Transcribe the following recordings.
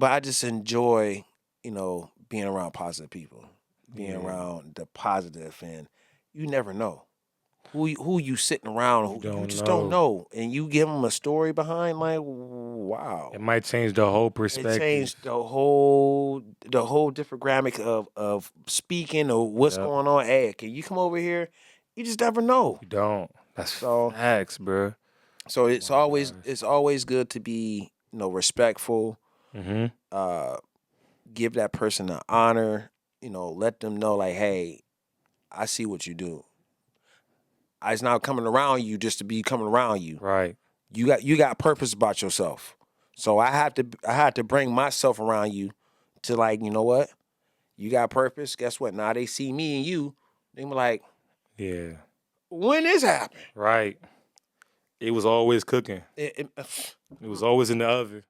but I just enjoy, being around positive people, being around the positive, and you never know who you sitting around. You just don't know, and you give them a story behind, like, wow, it might change the whole perspective. It changed the whole demographic of speaking or what's going on. Hey, can you come over here? You just never know. You don't. That's facts, bro. So it's always good to be respectful. Mm-hmm. Give that person the honor. Let them know, like, hey, I see what you do. It's not coming around you just to be coming around you. Right. You got purpose about yourself. So I had to bring myself around you to, like, you know what? You got purpose. Guess what? Now they see me and you. They be like, yeah, when this happened? Right. It was always cooking. It was always in the oven.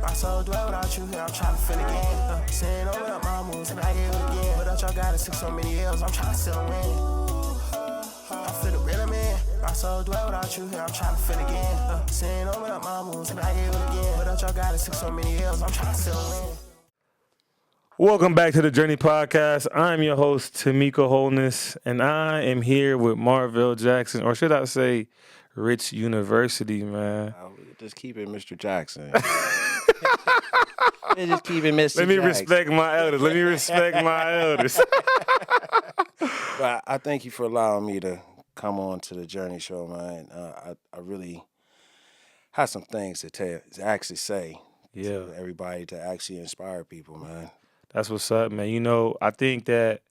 My soul dwell without you here, I'm trying to feel again. Saying over up my moves and I get it again. But y'all got it 6 so many years, I'm trying to still win. I feel the rhythm in. My soul dwell without you here, I'm trying to feel again. Saying over up my moves and I get it again. But y'all got it 6 so many years, I'm trying to still win. Welcome back to the Journey Podcast. I'm your host, Tamika Holness, and I am here with Marvell Jackson, or should I say, Rich University, man. Just keep it Mr. Jackson. Just keep it Mr. Let me Jackson. respect my elders. But I thank you for allowing me to come on to the Journey Show, man. I really have some things to actually say to everybody, to actually inspire people, man. That's what's up, man. I think that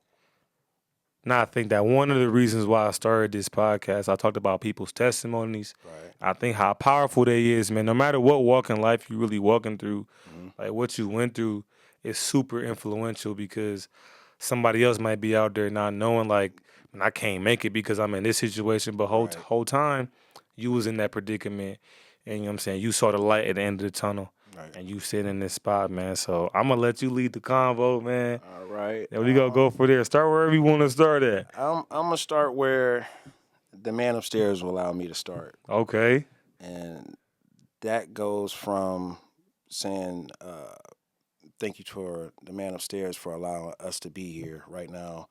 one of the reasons why I started this podcast, I talked about people's testimonies. Right. I think how powerful they is, man. No matter what walk in life you're really walking through, like what you went through is super influential because somebody else might be out there not knowing, like, I can't make it because I'm in this situation. But whole time you was in that predicament, and you know what I'm saying, you saw the light at the end of the tunnel. Right. And you sit in this spot, man. So I'm going to let you lead the convo, man. All right. And we going to go for there. Start wherever you want to start at. I'm going to start where the man upstairs will allow me to start. Okay. And that goes from saying thank you to the man upstairs for allowing us to be here right now.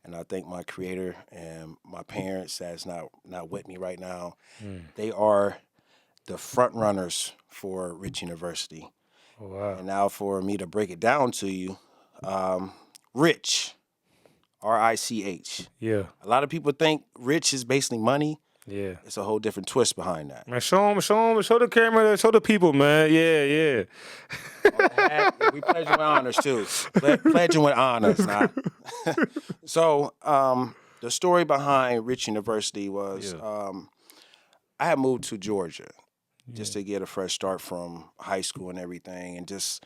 And I thank my creator and my parents that's not with me right now. They are the front runners for Rich University. Oh, wow. And now for me to break it down to you, Rich, R-I-C-H. Yeah. A lot of people think rich is basically money. Yeah. It's a whole different twist behind that. Man, show the camera, show the people, man. Yeah. We pledging with honors, too. Pledging with honors. Nah. So, the story behind Rich University was I had moved to Georgia just to get a fresh start from high school and everything and just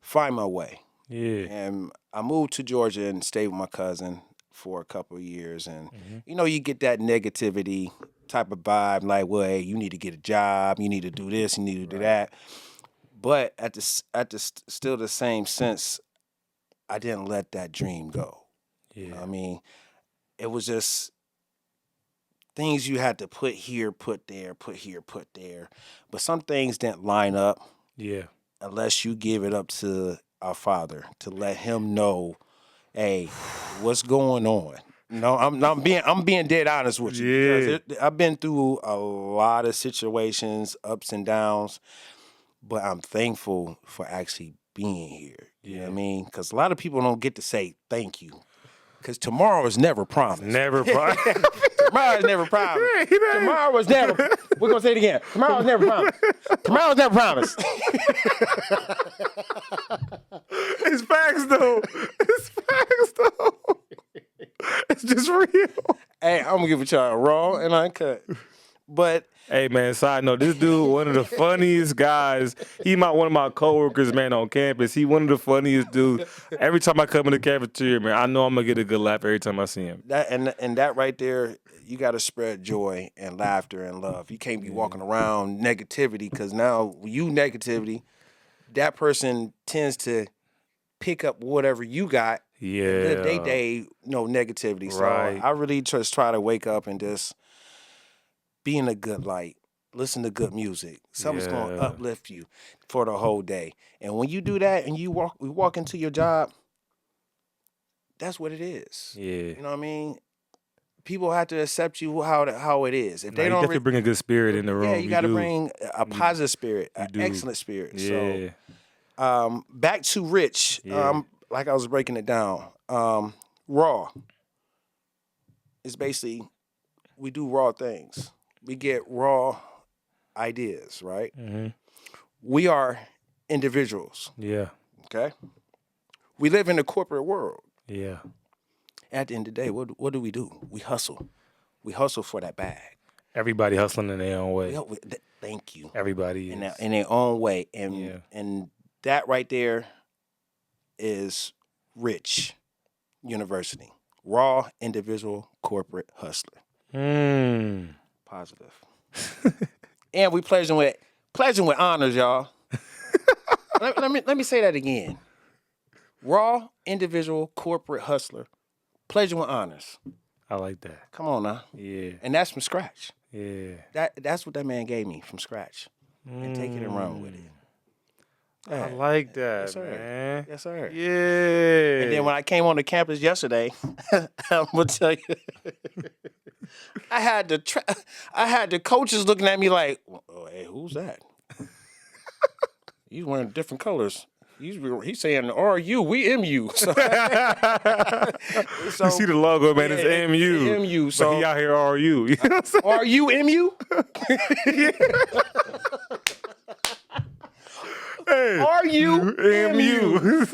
find my way. Yeah. And I moved to Georgia and stayed with my cousin for a couple of years. And, you get that negativity type of vibe, like, well, hey, you need to get a job, you need to do this, you need to do that. But at the still the same sense, I didn't let that dream go. Yeah. I mean, it was just things you had to put here, put there, put here, put there. But some things didn't line up. Yeah. Unless you give it up to our Father to let Him know, hey, what's going on. No, I'm being dead honest with you. Yeah. Because I've been through a lot of situations, ups and downs, but I'm thankful for actually being here. You know what I mean? Because a lot of people don't get to say thank you. Because tomorrow is never promised. Never promised. Tomorrow is never promised. Tomorrow was never. We're going to say it again. Tomorrow is never promised. Tomorrow is never promised. It's facts, though. It's just real. Hey, I'm going to give it y'all raw and uncut. But hey, man, side note, this dude, one of the funniest guys. He one of my coworkers, man, on campus. He one of the funniest dudes. Every time I come in the cafeteria, man, I know I'm going to get a good laugh every time I see him. That right there, you got to spread joy and laughter and love. You can't be walking around negativity because now you negativity, that person tends to pick up whatever you got. Yeah. They negativity. So right. I really just try to wake up and just be in a good light. listen to good music. Something's gonna Yeah. uplift you for the whole day. And when you do that and you walk into your job, that's what it is. Yeah. You know what I mean? People have to accept you how it is. If Nah, they you don't, definitely bring a good spirit in the room. yeah, you got to do. bring a positive spirit, You an do. excellent spirit. Yeah. So, back to Rich. Yeah. Like I was breaking it down. Raw is basically we do raw things. We get raw ideas, right? Mm-hmm. We are individuals. Yeah. Okay. We live in the corporate world. Yeah. At the end of the day, what do? We hustle. We hustle for that bag. Everybody hustling in their own way. Thank you. Everybody is. In their own way, and Yeah. and that right there is Rich University. Raw individual corporate hustler. Positive. And we pledging with honors, y'all. let me say that again. Raw individual corporate hustler. Pledging with honors. I like that. Come on now. Yeah. And that's from scratch. Yeah. That's what that man gave me from scratch. And take it and run with it. Yeah. I like that, Yes, sir. man. Yes, sir. Yeah. And then when I came on the campus yesterday, I'm gonna tell you, I had the coaches looking at me like, oh, "Hey, who's that?" He's wearing different colors. He's saying RU, we MU. So, you see the logo, man. yeah, It's MU. MU. But So he out here RU. You know what I'm saying? RU MU? Hey, RU MU.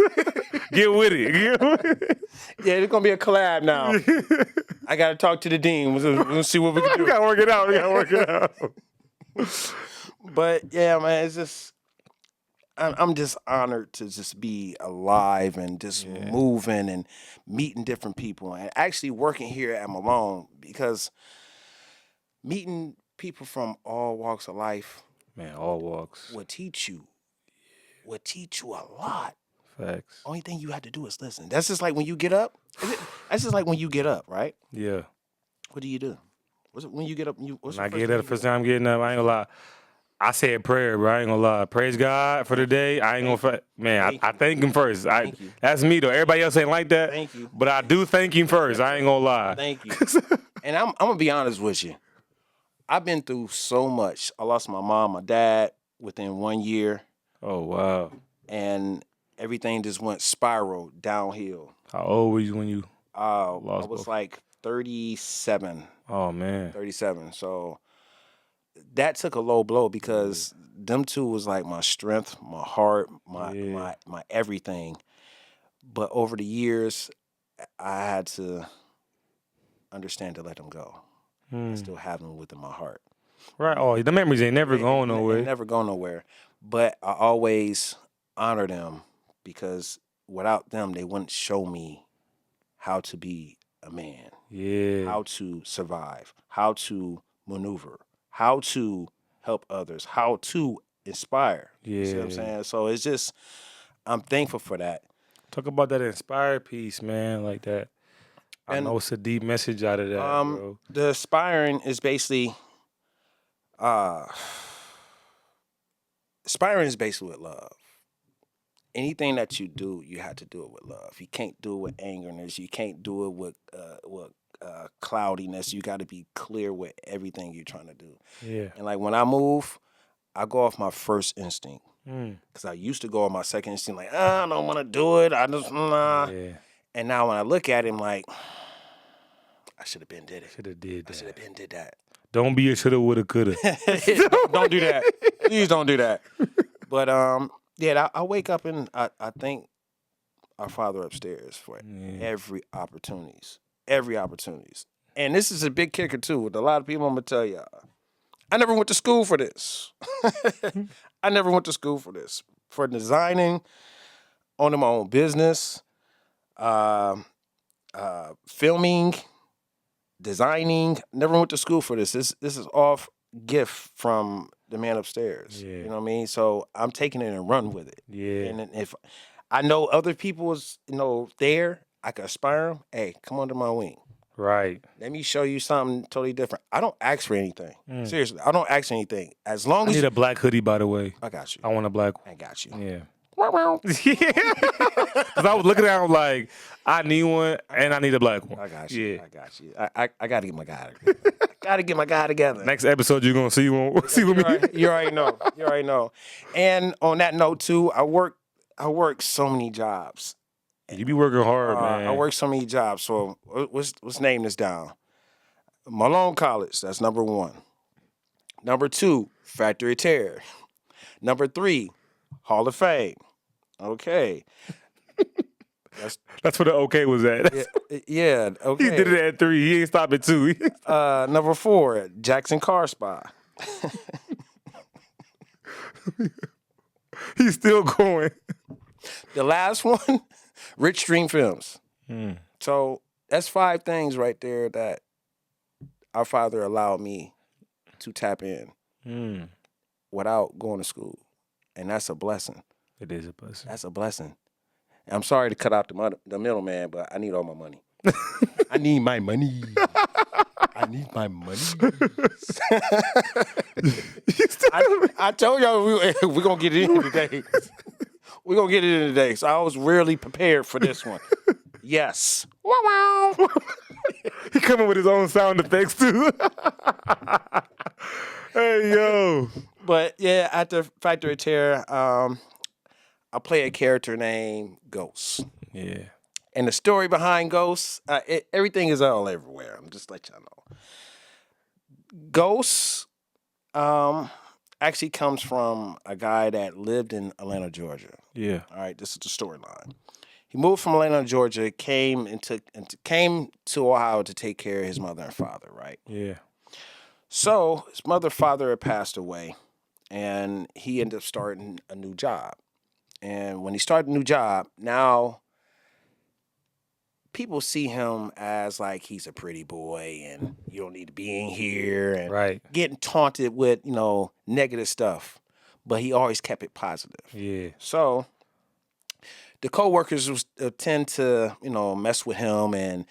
Get with it. Get with it. Yeah, it's gonna be a collab now. I gotta talk to the dean. We'll see what we can We do. gotta work it out. We gotta work it out. But yeah, man, it's just I'm just honored to just be alive and just moving and meeting different people and actually working here at Malone, because meeting people from all walks of life Man, all walks. will teach you a lot. Facts. Only thing you have to do is listen. That's just like when you get up. That's just like when you get up, right? Yeah. What do you do? What's it, when you get up? What's When I the get that the first time getting up, I ain't gonna lie. I said prayer, bro. I ain't gonna lie. Praise God for the day. I ain't gonna man. I thank him first. Thank you. That's me though. Everybody else ain't like that. Thank you. But I do thank him first. I ain't gonna lie. Thank you. And I'm gonna be honest with you. I've been through so much. I lost my mom, my dad within 1 year, Oh wow. and everything just went spiral downhill. How old were you when you? I Lost was both. like 37. Oh man. 37. So that took a low blow because them two was like my strength, my heart, my everything. But over the years, I had to understand to let them go. I still have them within my heart. Right. Oh, the memories ain't never going They nowhere. never go nowhere. But I always honor them because without them, they wouldn't show me how to be a man, Yeah. how to survive, how to maneuver, how to help others, how to inspire. You see what I'm Yeah. saying? So it's just, I'm thankful for that. Talk about that inspired piece, man. Like that. I And, know it's a deep message out of that, bro. The aspiring is basically, aspiring is basically with love. Anything that you do, you have to do it with love. You can't do it with angerness. You can't do it with cloudiness. You got to be clear with everything you're trying to do. Yeah. And like when I move, I go off my first instinct. Mm. Because I used to go on my second instinct, like, I don't want to do it. I just, nah. Yeah. And now when I look at him, like, I should have been did it. Should have did I should have that. been did that. Don't be a shoulda, woulda, coulda. Don't do that. Please don't do that. But yeah, I wake up and I thank our Father upstairs for every opportunities. And this is a big kicker too. With a lot of people, I'm gonna tell y'all, I never went to school for this. I never went to school for this. For designing, owning my own business, filming, designing. Never went to school for this. This is off gift from the man upstairs. Yeah. You know what I mean? So I'm taking it and run with it. Yeah. And then if I know other people's, there, I can aspire them. Hey, come under my wing. Right. Let me show you something totally different. I don't ask for anything. Seriously, I don't ask for anything. As long I as need a black hoodie, by the way. I got you. I want a black one. I got you. Yeah. Yeah. Because I was looking at him like, I need one and I need a black one. I got you. Yeah. I got you. I got to get my guy together. I got to get my guy together. Next episode, you're going to see with me. You already know. You already know. And on that note, too, I work so many jobs. You be working hard, man. I work so many jobs. So let's name this down. Malone College, that's number 1. Number 2, Factory Terror. Number 3, Hall of Fame. Okay. That's where the okay was at. Yeah, okay. He did it at 3. He ain't stopped at 2. Number 4, Jackson Car Spa. He's still going. The last one, Rich Stream Films. So that's 5 things right there that our Father allowed me to tap in without going to school. And that's a blessing. It is a blessing. That's a blessing. I'm sorry to cut out the middleman, but I need all my money. I need my money. I need my money. I told y'all we're going to get it in today. We're going to get it in today. So I was really prepared for this one. Yes. Wow. He coming with his own sound effects, too. Hey, yo. But, yeah, after Factory Terror, I play a character named Ghost. Yeah. And the story behind Ghost, everything is all everywhere. I'm just let y'all know. Ghost actually comes from a guy that lived in Atlanta, Georgia. Yeah. All right, this is the storyline. He moved from Atlanta, Georgia, came to Ohio to take care of his mother and father, right? Yeah. So his mother and father had passed away, and he ended up starting a new job. And when he started a new job, now people see him as like he's a pretty boy and you don't need to be in here and Right. getting taunted with, negative stuff. But he always kept it positive. Yeah. So the coworkers tend to, mess with him and,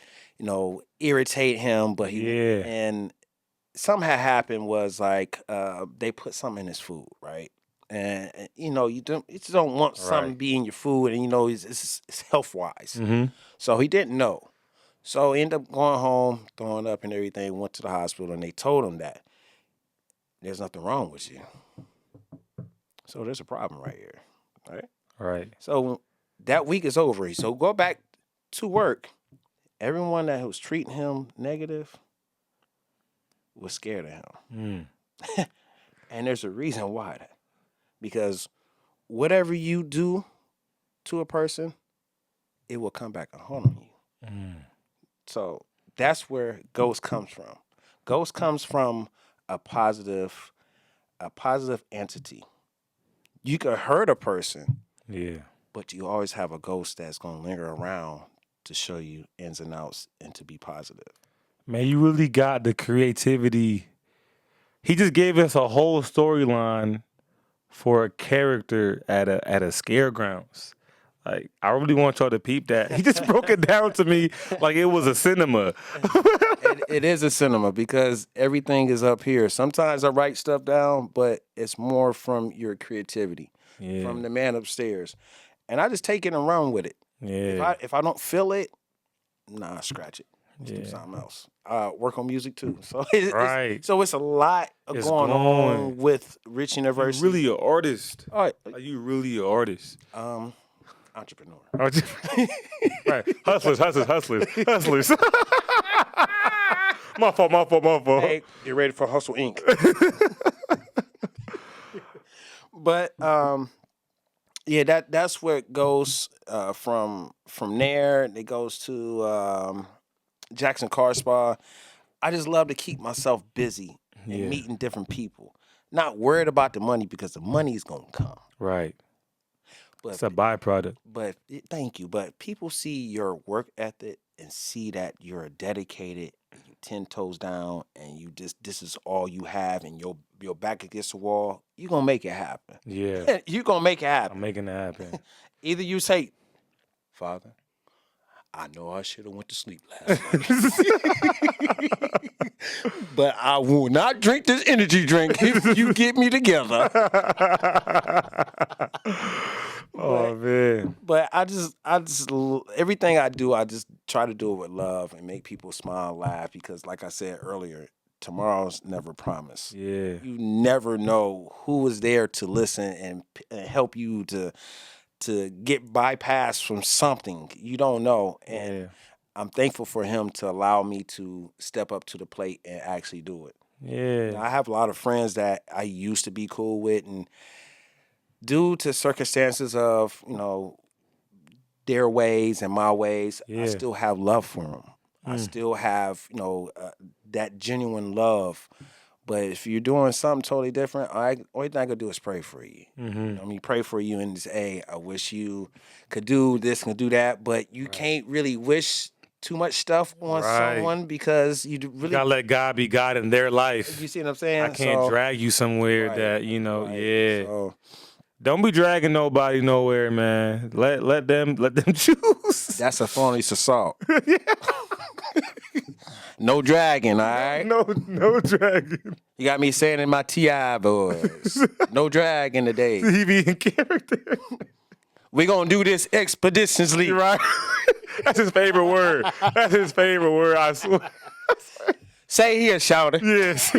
irritate him. But and something had happened was like they put something in his food, right? And you just don't want something to be in your food, and it's health wise. Mm-hmm. So he didn't know. So he ended up going home, throwing up and everything. Went to the hospital, and they told him that there's nothing wrong with you. So there's a problem right here, right? Right. So that week is over. So go back to work. Everyone that was treating him negative was scared of him, and there's a reason why that. Because whatever you do to a person, it will come back and haunt on you. So that's where Ghost comes from. Ghost comes from a positive entity. You could hurt a person, but you always have a ghost that's going to linger around to show you ins and outs and to be positive. Man, you really got the creativity. He just gave us a whole storyline for a character at a scaregrounds. Like, I really want y'all to peep that. He just broke it down to me like it was a cinema. It is a cinema because everything is up here. Sometimes I write stuff down, but it's more from your creativity, from the man upstairs. And I just take it and run with it. Yeah. If I don't feel it, scratch it. Let's do something else. Work on music too. So it's a lot going on with Rich University. You really an artist. All right. Are you really an artist? Entrepreneur. Right. Hustlers. My fault. Hey, you ready for Hustle Inc. But that's where it goes from there. It goes to Jackson Car Spa. I just love to keep myself busy and meeting different people. Not worried about the money because the money is gonna come. Right. But it's a byproduct. But thank you. But people see your work ethic and see that you're dedicated, and you 10 toes down, and this is all you have, and your back against the wall. You're gonna make it happen. Yeah. You're gonna make it happen. I'm making it happen. Either you say, Father, I know I should have went to sleep last night. But I will not drink this energy drink if you get me together. Oh man. But I just everything I do, I just try to do it with love and make people smile, laugh, because like I said earlier, tomorrow's never promised. Yeah. You never know who is there to listen and help you to get bypassed from something. You don't know. And Yeah. I'm thankful for him to allow me to step up to the plate and actually do it. Yeah. I have a lot of friends that I used to be cool with, and due to circumstances of, their ways and my ways, I Yeah. still have love for them. I still have, that genuine love. But if you're doing something totally different, only thing I could do is pray for you. Pray for you and say, hey, I wish you could do this and do that. But you can't really wish too much stuff on Right. someone because you really You gotta let God be God in their life. You see what I'm saying? I can't drag you somewhere Right, that right. yeah. So Don't be dragging nobody nowhere, man. Let them choose. that's a felonious assault. No dragging, all right? No dragging. You got me saying in my T.I. voice. No dragging today. He be in character. We gonna do this expeditiously. Right? That's his favorite word. That's his favorite word, I swear. Say here, shouter. Yes.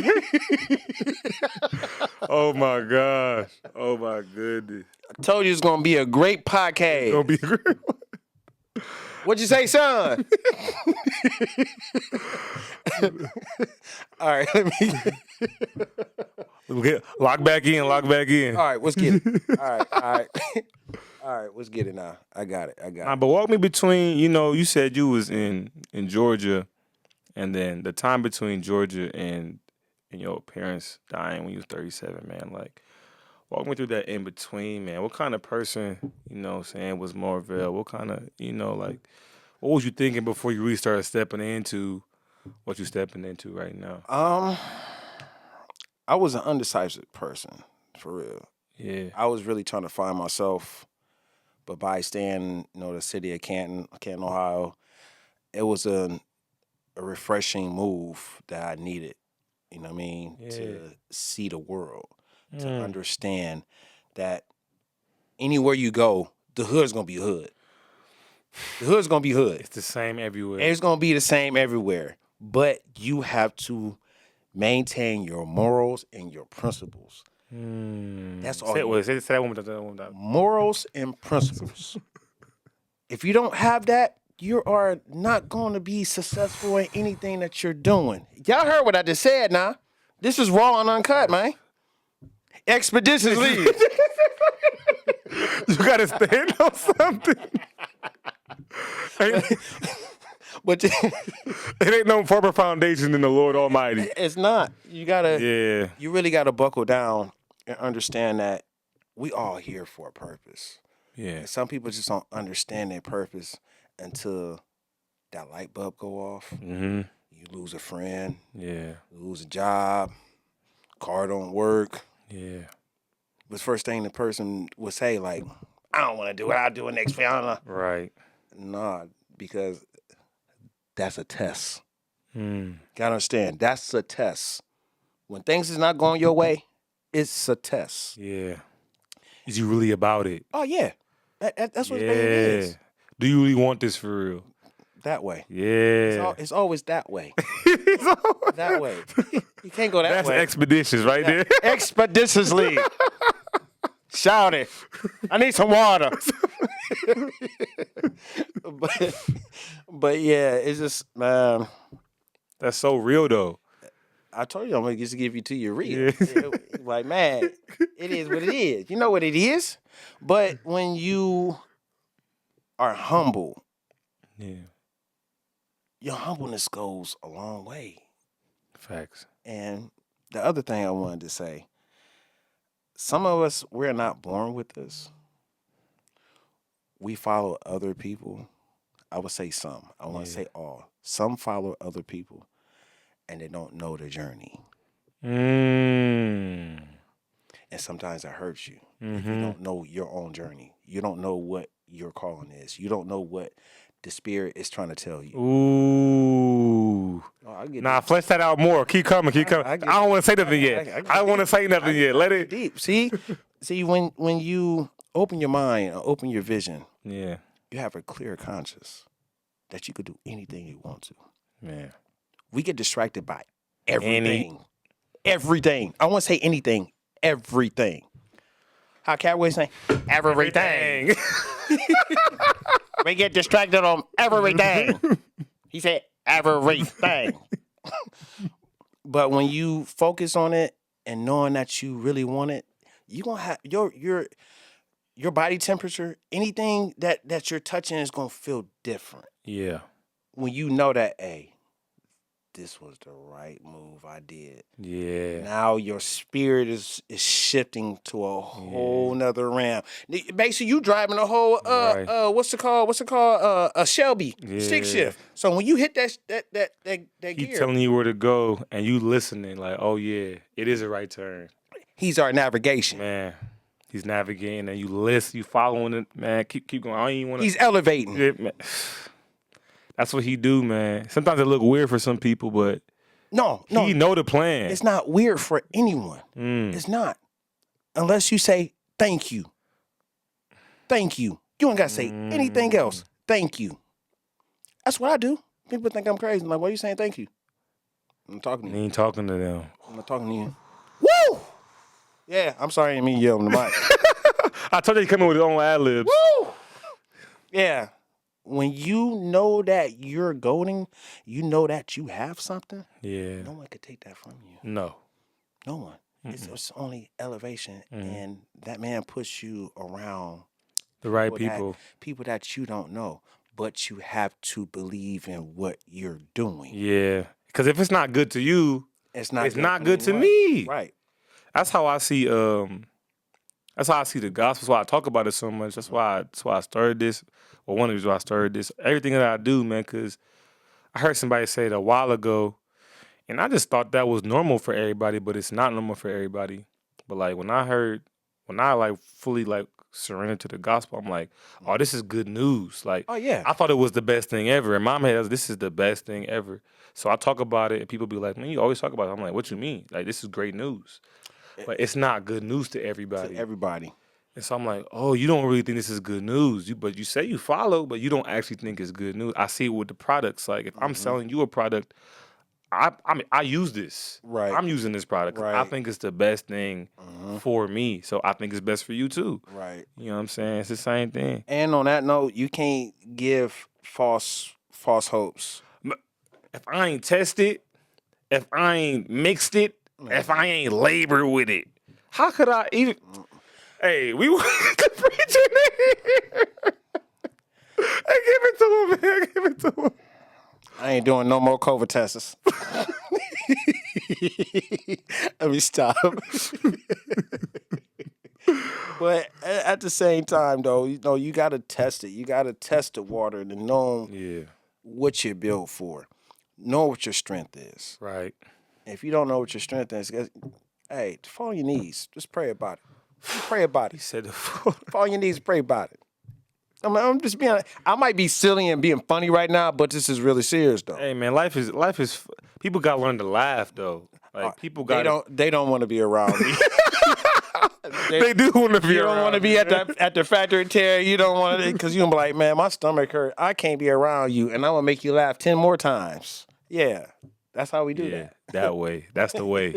Oh my gosh. Oh my goodness. I told you it's gonna be a great podcast. Gonna be great. What'd you say, son? All right, let me. We'll get lock back in. All right, let's get it. All right. All right, let's get it now. I got it. Nah, but walk me between, you said you was in Georgia, and then the time between Georgia and your parents dying when you was 37, man. Like, walk me through that in between, man. What kind of person, was Marvell? What kind of, what was you thinking before you really started stepping into what you're stepping into right now? I was an undecisive person, for real. Yeah. I was really trying to find myself, but by staying, the city of Canton, Ohio, it was a refreshing move that I needed. You know what I mean? Yeah. To see the world, to understand that anywhere you go, the hood's gonna be hood. The hood's gonna be hood. It's the same everywhere. It's gonna be the same everywhere. But you have to maintain your morals and your principles. That's all. Say that one more time. Morals and principles. If you don't have that, you are not going to be successful in anything that you're doing. Y'all heard what I just said now. This is raw and uncut, man. Expeditiously. You gotta stand on something. But It ain't no firmer foundation than the Lord Almighty. it's not. You gotta. Yeah. You really gotta buckle down and understand that we all here for a purpose. Yeah. And some people just don't understand their purpose until that light bulb go off. Mm-hmm. You lose a friend, Yeah. lose a job, car don't work. Yeah. What's the first thing the person would say? Like, I don't want to do it. I'll do it next week. Right. Nah, because that's a test. Mm. Gotta understand, that's a test. When things is not going your way, it's a test. Yeah. Is you really about it? Oh yeah, that's what Yeah. it is. Do you really want this for real? That way. Yeah. It's always that way. That way. You can't go that That's way. expeditious right there. Expeditiously. Shout it. I need some water. but yeah, it's just That's so real though. I told you I'm gonna just give you to your real. Like, man, it is what it is. You know what it is. But when you are humble, Yeah. your humbleness goes a long way. Facts. And the other thing I wanted to say, some of us, we're not born with this. We follow other people. I would say some. I want to say all. Some follow other people and they don't know the journey. Mm. And sometimes it hurts you. If you don't know your own journey. You don't know what your calling is. You don't know what the spirit is trying to tell you. Ooh. Oh, I get Nah, deep. flesh that out more. Keep coming. I don't want to say nothing yet. I get I don't want to deep. say nothing yet. Let it. deep. See, when you open your mind, or open your vision, Yeah, you have a clear conscience that you could do anything you want to. man. We get distracted by everything. Everything. I won't say anything. Everything. How Catway say? Everything. We get distracted on everything. He said everything. But when you focus on it and knowing that you really want it, you gonna have your body temperature, anything that you're touching is gonna feel different. Yeah, When you know that, hey, this was the right move I did. yeah. Now your spirit is shifting to a whole nother realm. Basically, you driving a whole Right. what's it called? A Shelby stick Yeah. shift. So when you hit that He gear, telling you where to go, and you listening. Like, oh yeah, it is a right turn, he's our navigation. man. He's navigating, and you listen, you following it, man. Keep going. I don't even want to. He's elevating. Yeah, man. That's what he do, man. Sometimes it look weird for some people, but No, he know the plan. it's not weird for anyone. It's not, unless you say thank you. Thank you. You don't gotta say anything else. Thank you. That's what I do. People think I'm crazy. I'm like, why are you saying thank you? I'm talking to He you. ain't talking to them. I'm not talking to you. Woo! Yeah, I'm sorry, I didn't mean to yell on the mic. I told you he coming with his own ad libs. Woo! Yeah. When you know that you're golden, you know that you have something, Yeah. no one could take that from you. No. No one. It's only elevation. And that man puts you around The right that- people. people that you don't know. But you have to believe in what you're doing. Yeah. Because if it's not good to you, It's not it's good not for good to anyone. me. Right. That's how I see. That's how I see the gospel. That's why I talk about it so much. That's why I started this. Or one of the reasons why I started this. Everything that I do, man. Because I heard somebody say it a while ago, and I just thought that was normal for everybody, but it's not normal for everybody. But like when I like fully like surrendered to the gospel, I'm like, oh, this is good news. Like, Oh, yeah. I thought it was the best thing ever. In my head, this is the best thing ever. So I talk about it, and people be like, man, you always talk about it. I'm like, what you mean? Like, this is great news. But it's not good news to everybody. To everybody. And so I'm like, oh, you don't really think this is good news. But you say you follow, but you don't actually think it's good news. I see it with the products. Like, if I'm selling you a product, I mean, I use this. Right. I'm using this product. 'Cause I Right. think it's the best thing for me. So I think it's best for you too. Right. You know what I'm saying? It's the same thing. And on that note, you can't give false hopes. If I ain't tested, if I ain't mixed it, if I ain't labored with it, how could I even? Hey, we want the preacher in here. Hey, give it to him, man. Give it to him. I ain't doing no more COVID tests. Let me stop. But at the same time, though, you know, you got to test it. You got to test the water to know Yeah, what you're built for. Know what your strength is. right. If you don't know what your strength is, hey, fall on your knees. Just pray about it. Just pray about He it. said, Fall on your knees and pray about it. I'm just being. I might be silly and being funny right now, but this is really serious, though. "Hey, man, life is. People got to learn to laugh, though. Like people got. They don't want to be around me. They do want to be. You don't want to be at the factory tear. You don't want to, because you're gonna be like, man, my stomach hurt. I can't be around you, and I'm gonna make you laugh 10 more times. Yeah, that's how we do Yeah, that. that way. That's the way.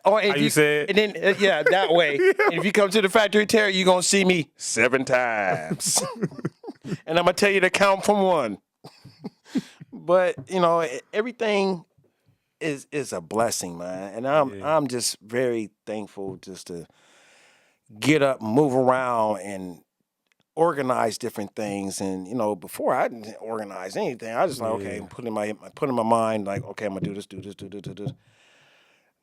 Or if How you said? and then yeah, that way. And if you come to the factory tear, you're gonna see me 7 times, and I'm gonna tell you to count from 1. But you know, everything is a blessing, man, and I'm just very thankful just to get up, move around, and organize different things. And you know, before I didn't organize anything. I just like, okay, put in my mind like, okay, I'm gonna do this.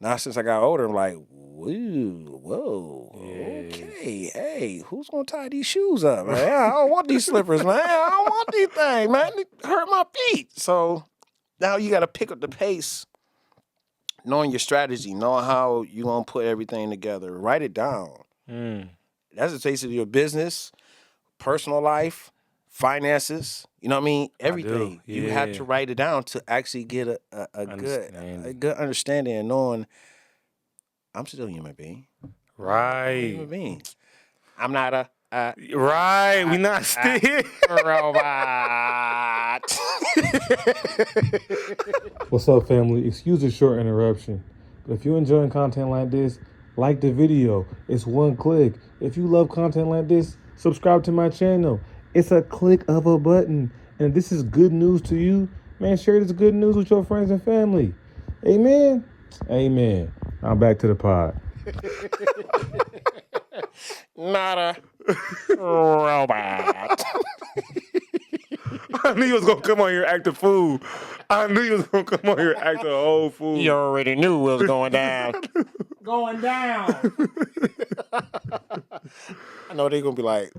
Now since I got older, I'm like, whoa, okay, hey, who's gonna tie these shoes up, man? I don't want these slippers, man. I don't want these things, man. They hurt my feet. So now you got to pick up the pace, knowing your strategy, knowing how you gonna put everything together. Write it down. That's the taste of your business, personal life, finances. You know what I mean? Everything. You have yeah. to write it down to actually get a Understanding. good understanding and knowing I'm still a human being. I'm a human Right. being. I'm not a Right. We not still. robot. What's up, family? Excuse the short interruption, but if you're enjoying content like this, like the video. It's one click. If you love content like this, subscribe to my channel. It's a click of a button. And if this is good news to you, man, share this good news with your friends and family. Amen? Amen. Now back to the pod. Not a robot. I knew you was going to come on here and act a fool. I knew you was going to come on here and act a whole fool. You already knew what was going down. Going down. I know they're gonna be like,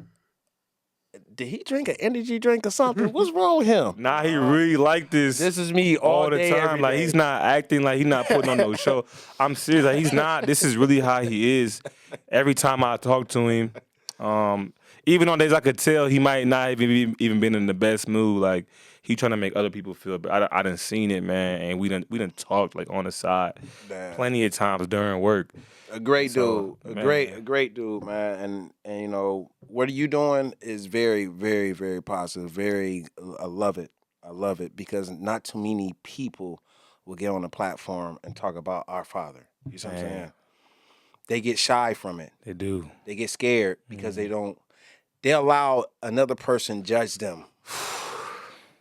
did he drink an energy drink or something? What's wrong with him? Nah, he really like this. This is me all the day, time. every Like day. he's not acting like he's not putting on no show. I'm serious. Like he's not. This is really how he is. Every time I talk to him, even on days I could tell he might not even been in the best mood. Like he trying to make other people feel. But I done seen it, man, and we done talked like on the side plenty of times during work. A great So, dude, man. a great dude, man. And you know what are you doing is very, very, very positive. Very, I love it. I love it because not too many people will get on the platform and talk about our Father. You see what I'm Man. saying? They get shy from it. They do. They get scared because Mm-hmm. they allow another person judge them.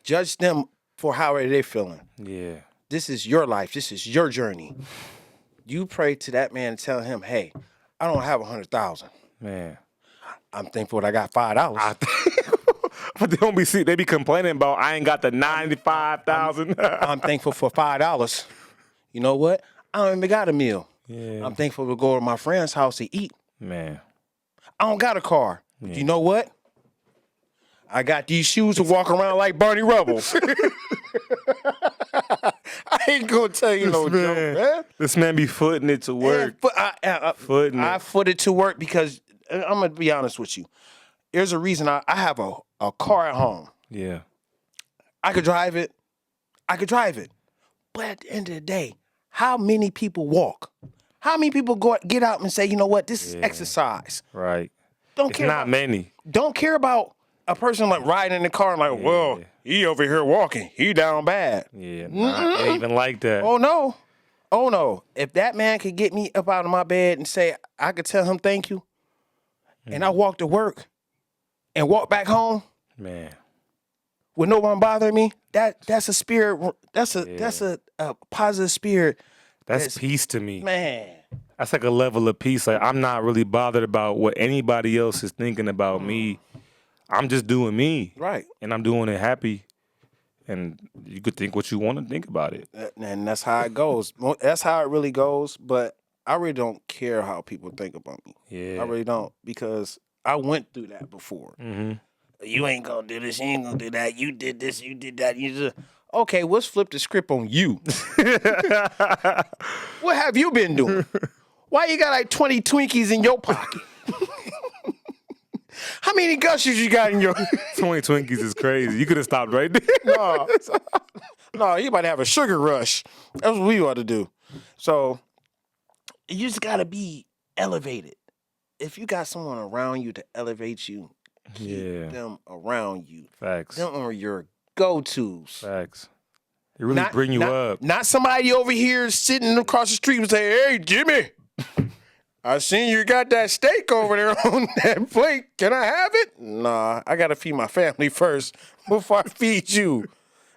Judge them for how are they feeling. Yeah. This is your life. This is your journey. You pray to that man and tell him, hey, I don't have 100,000. Man. I'm thankful that I got $5. But they be complaining about I ain't got the 95,000. I'm thankful for $5. You know what? I don't even got a meal. Yeah. I'm thankful to go to my friend's house to eat. Man. I don't got a car. But you know what? I got these shoes to walk around like Barney Rubbles. I ain't gonna tell you no joke, man. This man be footing it to work. Footing I it. foot it to work because I'm gonna be honest with you. There's a reason I have a car at home. Yeah. I could drive it. But at the end of the day, how many people walk? How many people get out and say, you know what, this is exercise? Right. Don't It's care not about, many. Don't care about a person like riding in the car and like, well, he over here walking. He down bad. Yeah. Nah, it ain't even like that. Oh no. If that man could get me up out of my bed and say I could tell him thank you, and I walk to work and walk back home Man. with no one bothering me, that's a spirit. That's a positive spirit. That's peace to me. Man. That's like a level of peace. Like I'm not really bothered about what anybody else is thinking about me. I'm just doing me. Right. And I'm doing it happy. And you could think what you want to think about it. And that's how it goes. That's how it really goes. But I really don't care how people think about me. Yeah. I really don't because I went through that before. Mm-hmm. You ain't gonna do this. You ain't gonna do that. You did this. You did that. You just okay. Let's flip the script on you. What have you been doing? Why you got like 20 Twinkies in your pocket? How many gushers you got in your? 20 Twinkies is crazy. You could have stopped right there. No, you about to have a sugar rush. That's what we ought to do. So you just gotta be elevated. If you got someone around you to elevate you, keep them around you. Facts. Them are your go-tos. Facts. They really bring you up. Not somebody over here sitting across the street and say, hey, Jimmy, I seen you got that steak over there on that plate. Can I have it? Nah, I got to feed my family first before I feed you.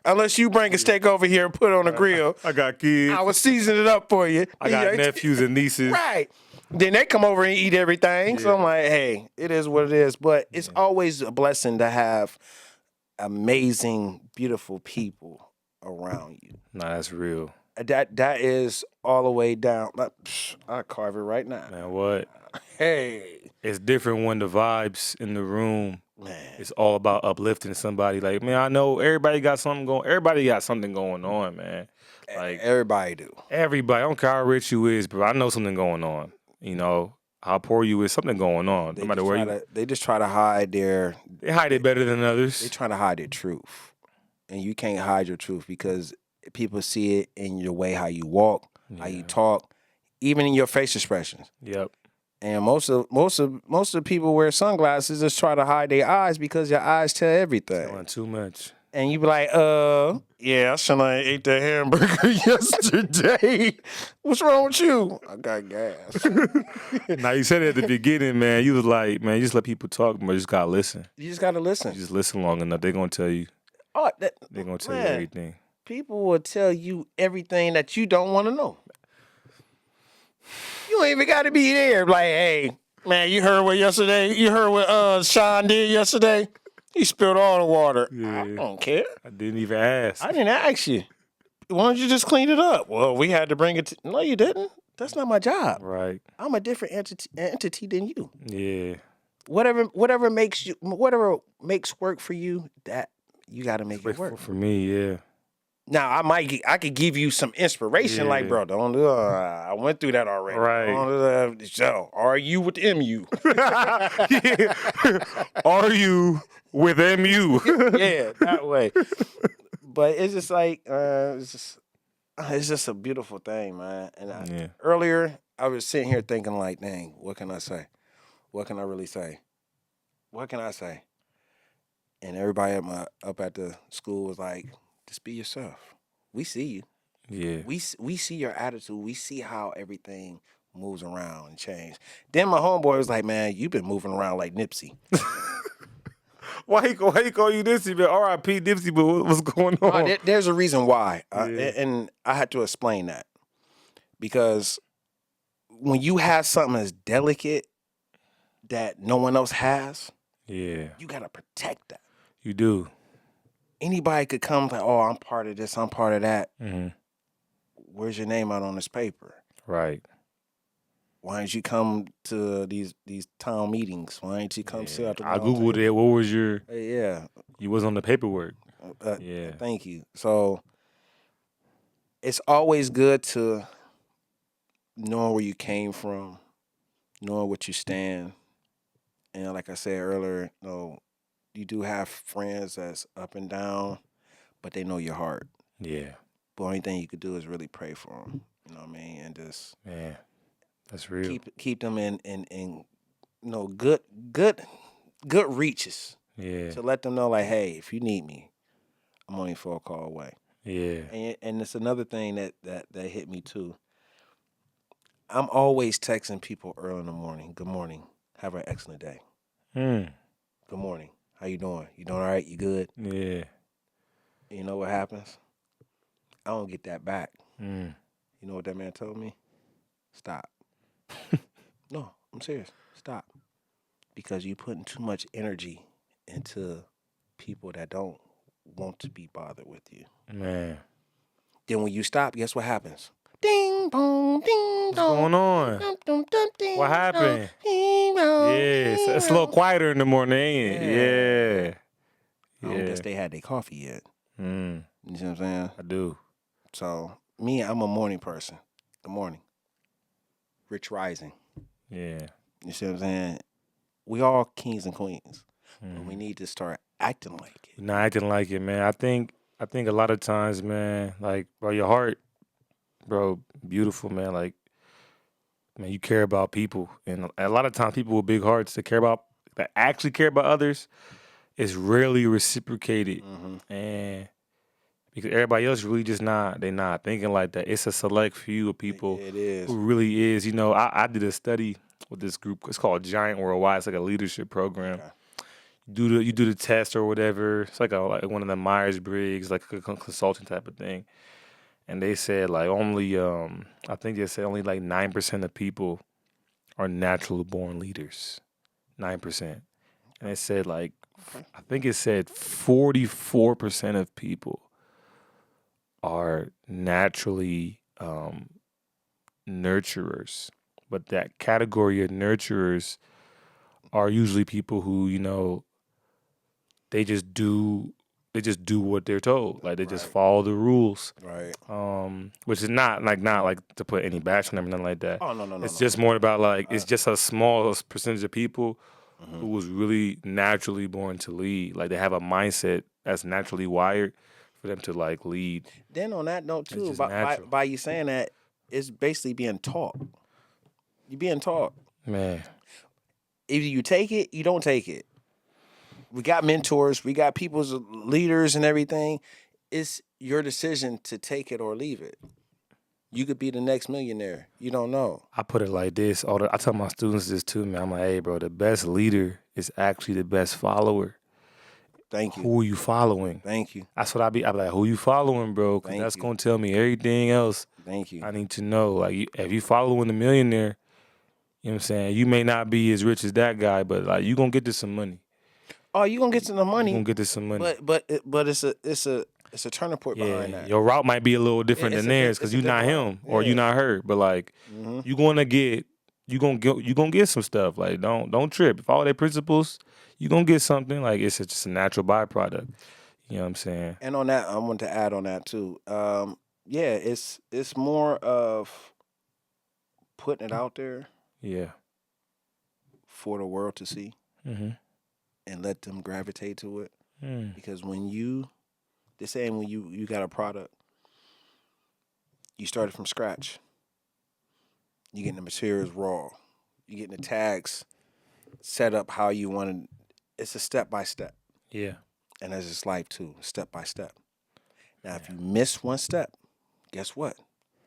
Unless you bring a steak over here and put it on the grill. I got kids. I will season it up for you. I got nephews and nieces. Right. Then they come over and eat everything. So I'm like, hey, it is what it is. But it's always a blessing to have amazing, beautiful people around you. Nah, that's real. That is all the way down. I carve it right now. Man, what? Hey, It's different when the vibes in the room. man. It's all about uplifting somebody. Like, man, I know everybody got something going on, man. Like Everybody do. everybody, I don't care how rich you is, bro. I know something going on. You know, how poor you is, something going on. No matter where you, they just try to hide their they hide it better than they others. trying to hide their truth, and you can't hide your truth because people see it in your way, how you walk, how you talk, even in your face expressions. Yep. And most of the people wear sunglasses just try to hide their eyes because your eyes tell everything. Telling too much. And you be like, yeah, I shouldn't have ate that hamburger yesterday. What's wrong with you? I got gas. Now you said it at the beginning, man. You was like, man, you just let people talk, but you just gotta listen. You just gotta listen. You just listen long enough. They're gonna tell you. Oh, They're gonna tell you man, everything. people will tell you everything that you don't want to know. You ain't even got to be there. Like, hey, man, you heard what Sean did yesterday? He spilled all the water. Yeah. I don't care. I didn't even ask. I didn't ask you. Why don't you just clean it up? Well, we had to bring it to... No, you didn't. That's not my job. Right. I'm a different entity than you. Yeah. Whatever makes work for you, that you got to make it work. For me, yeah. Now I could give you some inspiration, like, bro, don't do. I went through that already. Right. So, are you with MU? Are you with MU? Yeah, that way. But it's just like it's just a beautiful thing, man. And earlier I was sitting here thinking, like, dang, what can I say? What can I really say? What can I say? And everybody up at the school was like, just be yourself. We see you. Yeah. We see your attitude. We see how everything moves around and change. Then my homeboy was like, man, you've been moving around like Nipsey. Why he call you Nipsey? But R.I.P. Nipsey, but what's going on? There's a reason why. And I had to explain that. Because when you have something as delicate that no one else has, you got to protect that. You do. Anybody could come like, oh, I'm part of this, I'm part of that. Mm-hmm. Where's your name out on this paper? Right. Why didn't you come to these town meetings? Why didn't you come sit at the I Googled it. What was your... Yeah. You was on the paperwork. Thank you. So it's always good to know where you came from, knowing what you stand. And like I said earlier, you do have friends that's up and down, but they know your heart. Yeah. The only thing you could do is really pray for them. You know what I mean? And just that's real. Keep them in good reaches. Yeah. To let them know, like, hey, if you need me, I'm only 4 call away. Yeah. And it's another thing that hit me too. I'm always texting people early in the morning. Good morning. Have an excellent day. Good morning. How you doing? You doing all right? You good? Yeah. You know what happens? I don't get that back. You know what that man told me? Stop. No, I'm serious. Stop. Because you're putting too much energy into people that don't want to be bothered with you. Man. Then when you stop, guess what happens? Ding, boom, ding, what's going on? Dum, dum, dum, ding, what happened? Ding, dong, Yeah, it's a little quieter in the morning, ain't it? Yeah. I don't guess they had their coffee yet. You know what I'm saying? I do. So, I'm a morning person. Good morning. Rich Rising. Yeah. You see what I'm saying? We all kings and queens. But we need to start acting like it. Not acting like it, man. I think a lot of times, man, like, bro, your heart, bro, beautiful, man. Like, man, you care about people. And a lot of times people with big hearts that actually care about others is rarely reciprocated. And because everybody else really just they're not thinking like that. It's a select few of people It is. who really is. You know, I did a study with this group. It's called Giant Worldwide. It's like a leadership program. Okay. You do the test or whatever. It's like one of the Myers-Briggs, like a consulting type of thing. And they said like only, I think they said only like 9% of people are naturally born leaders. 9%. And it said like, I think it said 44% of people are naturally nurturers. But that category of nurturers are usually people who, you know, they just do do what they're told. Like they just Right. follow the rules. Right. Which is not like to put any bash on them or nothing like that. Oh no. It's just more about like it's Uh, just a small percentage of people mhm. who was really naturally born to lead. Like they have a mindset that's naturally wired for them to like lead. Then on that note too, just by natural. by you saying that, it's basically being taught. You're being taught. Man, Either you take it, you don't take it. We got mentors, we got people's leaders and everything. It's your decision to take it or leave it. You could be the next millionaire. You don't know. I put it like this. I tell my students this too, man. I'm like, hey, bro, the best leader is actually the best follower. Thank you. Who are you following? Thank you. That's what I be like, who you following, bro? Because Thank that's you. going to tell me everything else Thank you. I need to know. Like, if you following the millionaire, you know what I'm saying? You may not be as rich as that guy, but like, you going to get to some money. Oh, you gonna get to the You money, going to get to some money. but it's a turning point behind Yeah, that. your route might be a little different it's than a theirs di- because it's a you're not different him route. or you're Yeah. not her. But like, Mhm. you gonna get some stuff. Like, don't trip. Follow their principles. You gonna get something. Like, it's just a natural byproduct. You know what I'm saying? And on that, I want to add on that too. Yeah, it's more of putting it out there Yeah. for the world to see Mm-hmm. and let them gravitate to it. Mm. Because they're saying when you got a product, you started from scratch. You getting the materials raw. You getting the tags set up how you want to. It's a step by step, Yeah. and that's just life too, step by step. Now, if you miss one step, guess what?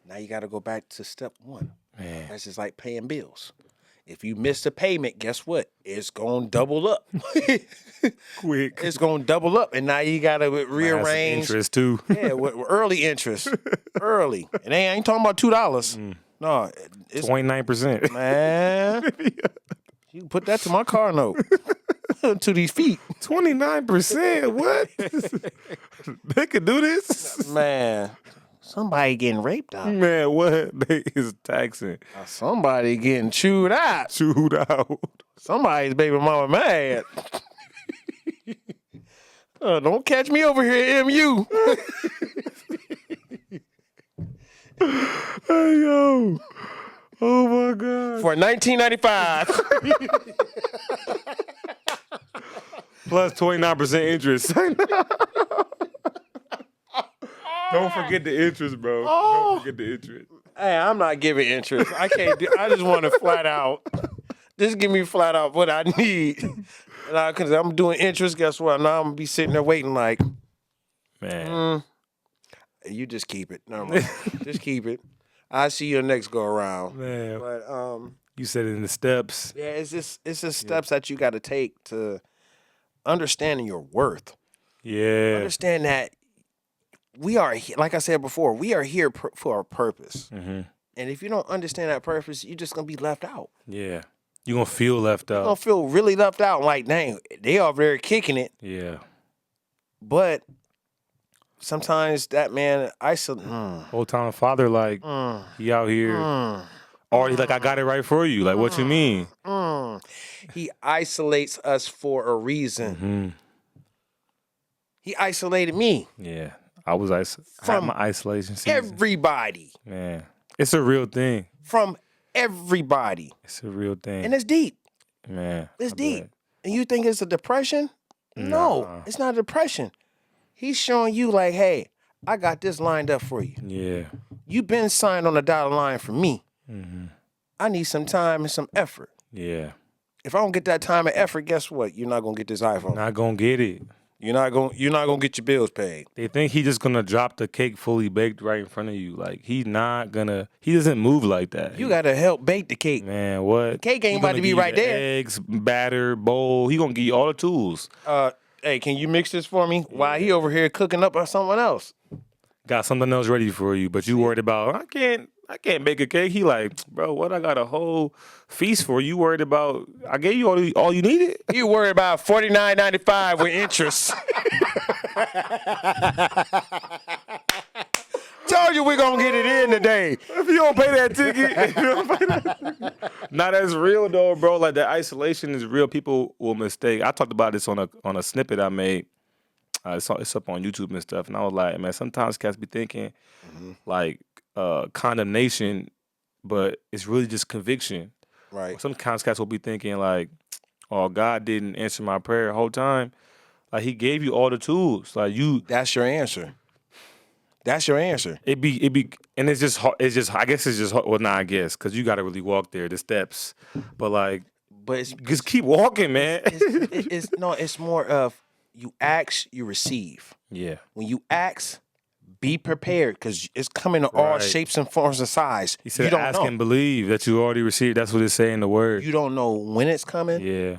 Now you got to go back to step one. Man. That's just like paying bills. If you miss a payment, guess what? It's gonna double up. Quick. It's gonna double up, and now you gotta rearrange. Interest too. Yeah, with early interest, early. And I ain't talking about $2. No, it's 29%. man. You can put that to my car note. To these feet, 29%. What? They could do this. man. Somebody getting raped out. Man, what? They is taxing. Somebody getting chewed out. Chewed out. Somebody's baby mama mad. Don't catch me over here, MU. Hey yo. Oh my God. For $19.95. Plus 29% interest. Don't forget the interest, bro. Don't forget the interest. Hey, I'm not giving interest. I can't do. I just want to flat out. Just give me flat out what I need. Because I'm doing interest. Guess what? Now I'm gonna be sitting there waiting like, Man. you just keep it. Never mind. Just keep it. I'll see you next go around. Man. But You said it in the steps. yeah, it's just steps that you got to take to understanding your worth. Yeah. Understand that we are, like I said before, we are here for a purpose. Mm-hmm. And if you don't understand that purpose, you're just gonna be left out. Yeah. You're going to feel left You're out. gonna feel really left out. Like, dang, they over there kicking it, Yeah. but sometimes that man Old time father, like, he out here. Or he's like, I got it right for you. Like, what you mean? he isolates us for a reason. Mm-hmm. He isolated me. Yeah. I had From my isolation season. Everybody. Man. It's a real thing. From everybody. It's a real thing. And it's deep. Man. It's I deep. bet. And you think it's a depression? No, Nah. it's not a depression. He's showing you like, hey, I got this lined up for you. Yeah. You've been signed on the dotted line for me. Mm-hmm. I need some time and some effort. Yeah. If I don't get that time and effort, guess what? You're not gonna get this iPhone. Not going to get it. You're not gonna get your bills paid. They think he just gonna drop the cake fully baked right in front of you. Like he doesn't move like that. You gotta help bake the cake. Man, what? Cake ain't He about gonna to be give you right the there. Eggs, batter, bowl. He gonna give you all the tools. Hey, can you mix this for me? While he over here cooking up on someone else. Got something else ready for you, but you worried about I can't bake a cake. He like, bro, what? I got a whole feast for you. Worried about? I gave you all you needed. You worry about $49.95 with interest. Told you we gonna get it in today. If you don't pay that ticket, nah, that's real though, bro. Like that isolation is real. People will mistake. I talked about this on a snippet I made. It's up on YouTube and stuff. And I was like, man, sometimes cats be thinking like condemnation, but it's really just conviction. Right. Sometimes cats will be thinking like, oh, God didn't answer my prayer the whole time. Like he gave you all the tools. Like That's your answer. That's your answer. it be, and it's just I guess it's just well, not I guess, because you got to really walk there, the steps. But like, But it's just keep walking, man. it's more of you ask, you receive. Yeah, When you ask, be prepared because it's coming in all Right. shapes and forms and size. he said, you don't ask know. and believe that you already received. That's what it's saying in the word. You don't know when it's coming. Yeah,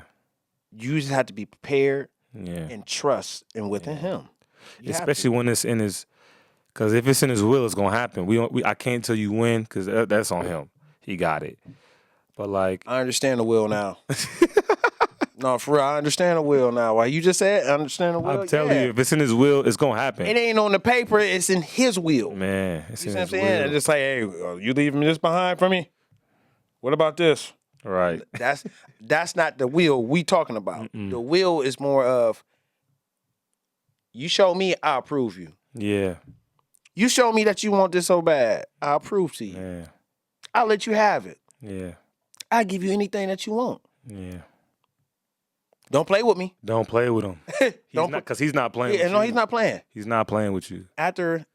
You just have to be prepared yeah. and trust and within Him. You have to. Especially when it's in his, because if it's in his will, it's gonna happen. I can't tell you when, because that's on him. He got it. But like, I understand the will now. No, for real, I understand the will now. Why you just said I understand the will? I'm telling Yeah. you, if it's in his will, it's gonna happen. It ain't on the paper. It's in His will. Man, it's You in see what I'm his saying? will. Just like, hey, you leaving this behind for me? What about this? Right. That's not the will we talking about. The will is more of you show me, I'll prove you. Yeah. You show me that you want this so bad, I'll prove to you. Yeah. I'll let you have it. Yeah. I'll give you anything that you want. Yeah. Don't play with me. Don't play with him. Don't Because he's not playing. Yeah, with no, you. he's not playing. He's not playing with you. After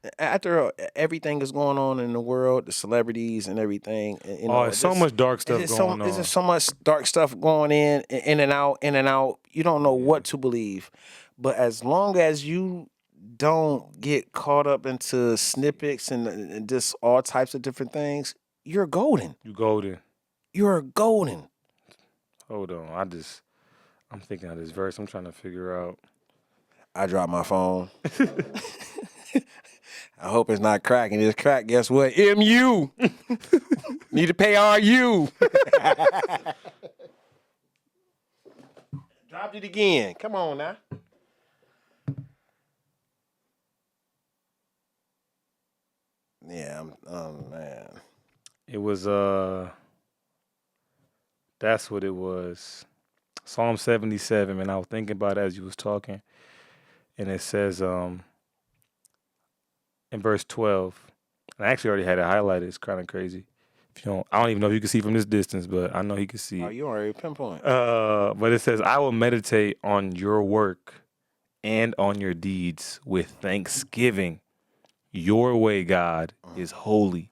everything is going on in the world, the celebrities and everything. You know, It's so this- much dark stuff There's going on. There's so much dark stuff going in and out, in and out. You don't know what to believe. But as long as you don't get caught up into snippets and just all types of different things, you're golden. You golden. You're golden. Hold on. I'm thinking of this verse. I'm trying to figure out. I dropped my phone. I hope it's not cracking. It's cracked. Guess what? MU. Need to pay RU. Dropped it again. Come on now. Yeah, oh man. It was that's what it was. Psalm 77, and I was thinking about it as you was talking. And it says in verse 12, and I actually already had it highlighted. It's kind of crazy. If you don't, I don't even know if you can see from this distance, but I know he can see. Oh, you already pinpoint. But it says, I will meditate on your work and on your deeds with thanksgiving. Your way, God, is holy.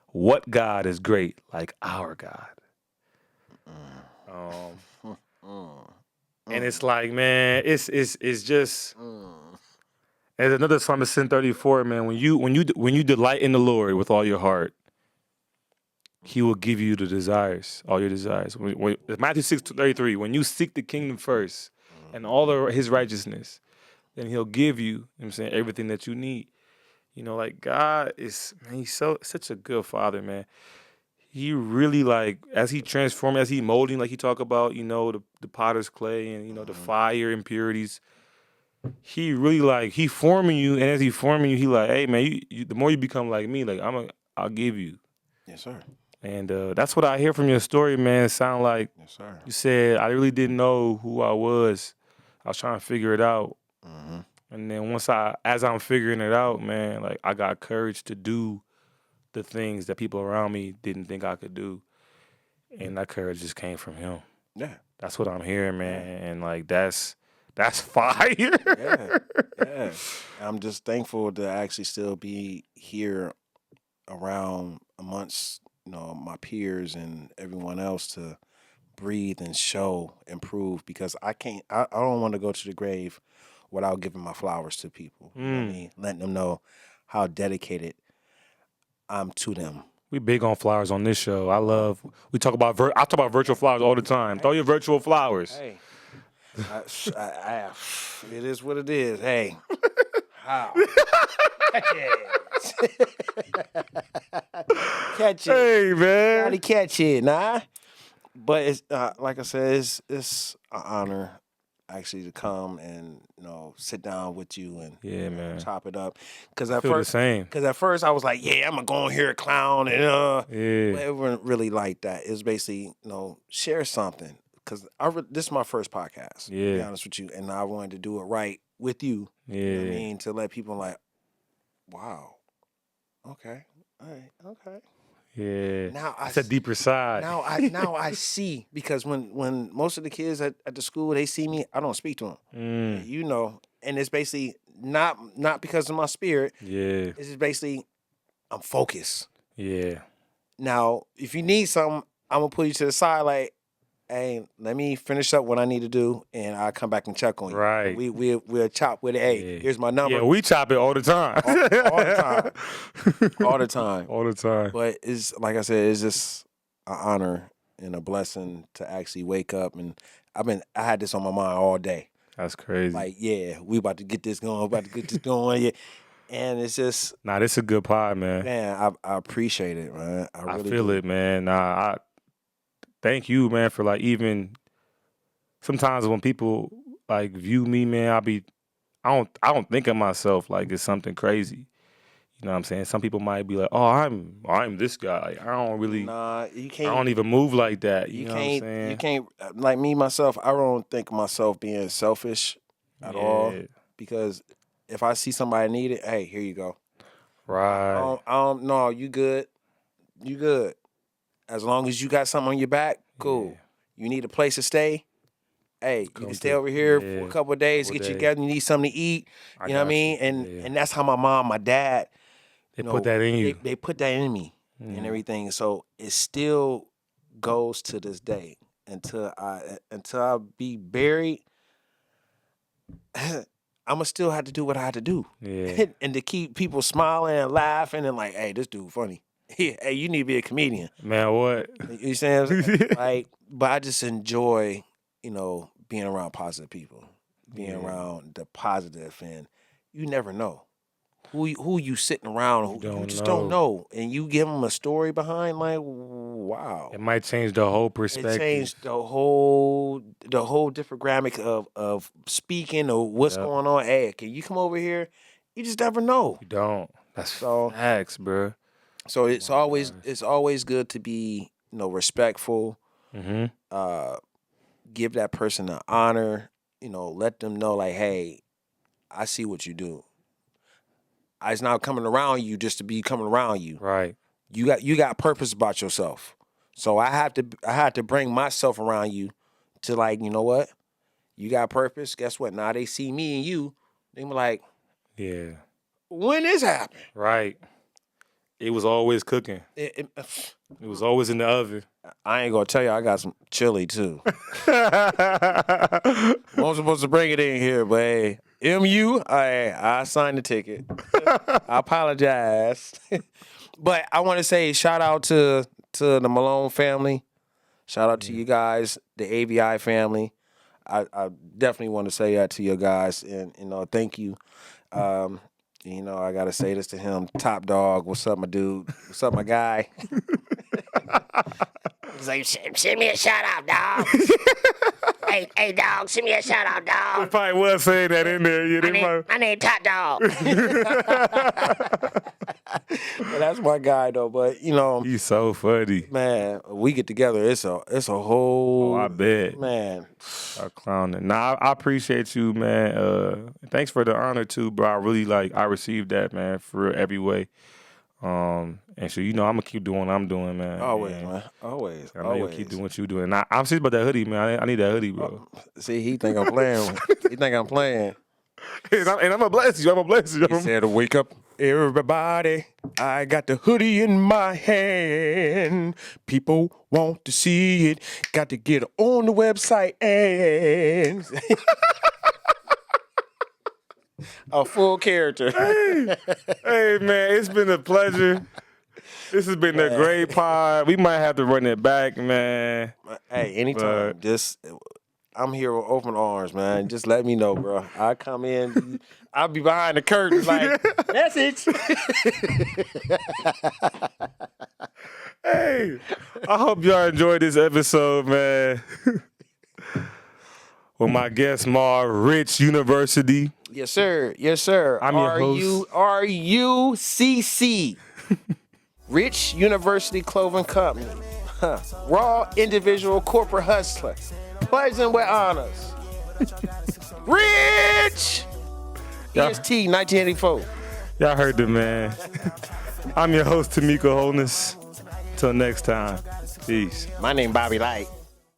What God is great like our God? And it's like, man, it's just. There's another Psalm, it's in 34, man. When you delight in the Lord with all your heart, He will give you the desires, all your desires. Matthew 6:33, when you seek the kingdom first and all of His righteousness, then He'll give you, you know what I'm saying, everything that you need. You know, like God is, man, He's such a good Father, man. He really, like, as He transforming, as He molding, like He talk about, you know, the potter's clay and, you know, the fire impurities. He really, like, He forming you, and as He forming you, He like, hey, man, you the more you become like me, like, I'll give you. Yes, sir. And that's what I hear from your story, man. It sound like Yes, sir. you said, I really didn't know who I was. I was trying to figure it out. And then as I'm figuring it out, man, like, I got courage to do the things that people around me didn't think I could do. And that courage just came from Him. Yeah. That's what I'm hearing, man. And like, that's fire. Yeah. I'm just thankful to actually still be here around amongst, you know, my peers and everyone else to breathe and show, improve, because I don't want to go to the grave without giving my flowers to people. You know what I mean? Letting them know how dedicated I'm to them. We big on flowers on this show. I talk about virtual flowers all the time. Throw your virtual flowers. Hey, it is what it is. Hey, how? Catch it. Catch it. Hey, man. Gotta catch it, nah. But it's like I said, it's an honor actually to come and, you know, sit down with you and Yeah, man. chop it up. Because at Feel the first, same. I was like, yeah, I'm gonna go in here clown and Yeah. but it wasn't really like that. It's basically, you know, share something. because this is my first podcast. To be Yeah. honest with you, and I wanted to do it right with you. Yeah. You know what I mean, to let people like, wow, okay, all right, okay. Yeah. Now It's a deeper side. now I see, because when most of the kids at the school, they see me, I don't speak to them. Mm, You know, and it's basically not because of my spirit. yeah. It's just basically I'm focused. Yeah. Now, if you need something, I'm gonna put you to the side, like, hey, let me finish up what I need to do, and I'll come back and check on you. Right. We'll chop with it. Hey, Yeah. here's my number. Yeah, we chop it all the time. all the time. All the time. All the time. But it's like I said, it's just an honor and a blessing to actually wake up, and I had this on my mind all day. That's crazy. Like, yeah, we about to get this going. Yeah. And it's just, Nah, this is a good pod, man. man, I appreciate it, man. I I really feel do. it, man. Nah, I thank you, man, for like even sometimes when people like view me, man, I don't think of myself like it's something crazy. You know what I'm saying? Some people might be like, "Oh, I'm this guy." Like, I don't really, Nah, you I can't. don't even move like that. You You know what I'm can't. saying? You can't. Like me myself, I don't think of myself being selfish at all. Yeah, Because if I see somebody need it, hey, here you go. right. I don't. No, you good. You good. As long as you got something on your back, cool. Yeah. You need a place to stay. Hey, you Come can stay through. over here Yeah. for a couple of days, Couple get you days. together. You need something to eat. I You know what I got mean? you. And Yeah. and that's how my mom, my dad, They you put know, that in you. They put that in me and Mhm. everything. So it still goes to this day until I be buried. I'ma still have to do what I had to do. Yeah. And to keep people smiling and laughing and like, hey, this dude funny. Hey, you need to be a comedian. Man, what? You saying? Like, but I just enjoy, being around positive people, being Yeah. around the positive, and you never know who you sitting around. Who you don't just don't know. know, and you give them a story behind. Like, wow, It might change the whole it perspective. changed the whole demographic of speaking or what's Yep. going on. Hey, can you come over here? You just never know. You don't. That's So- facts, bro. So it's my always gosh. it's always good to be respectful. Mm-hmm. Give that person the honor. Let them know like, hey, I see what you do. It's not coming around you just to be coming around you. Right. You got purpose about yourself. So I had to bring myself around you to, like, you know what? You got purpose. Guess what? Now they see me and you. They be like, Yeah. when this happened? Right. It was always cooking. It- It was always in the oven. I ain't gonna tell you, I got some chili too. Wasn't supposed to bring it in here, but hey, MU, I signed the ticket. I apologize. But I want to say shout out to the Malone family. Shout out to you guys, the AVI family. I definitely want to say that to you guys, and thank you. I gotta say this to him. Top dog, what's up, my dude? What's up, my guy? He's like, send me a shout out, dog. hey, dog, send me a shout out, dog. Probably was saying that in there. Yeah, I need top dog. Well, that's my guy though. But He's so funny. man, we get together. It's a whole. Oh, I bet. Man, A clowning. Nah, I appreciate you, man. Thanks for the honor too, bro. I really I received that, man, for real, every way. And so I'm gonna keep doing what I'm doing, man. always, And man, always, I know you'll always. keep doing what you doing. Nah, I'm serious about that hoodie, man. I need that hoodie, bro. See, he think I'm playing. He think I'm playing. And I'm gonna bless you. I'm gonna bless you. He said to wake up, everybody. I got the hoodie in my hand. People want to see it. Got to get on the website and a full character. Hey, man, it's been a pleasure. This has been a great pod. We might have to run it back, man. Hey, anytime. Just I'm here with open arms, man. Just let me know, bro. I come in. I'll be behind the curtains like message. Hey, I hope y'all enjoyed this episode, man. With my guest, Mar Rich University. Yes, sir. Yes, sir. I'm your host. RUCC. Rich University Clothing Company. Raw individual corporate hustler. Poison with honors. Rich! Y'all- EST 1984. Y'all heard the man. I'm your host, Tamika Holness. Till next time. Peace. My name Bobby Light.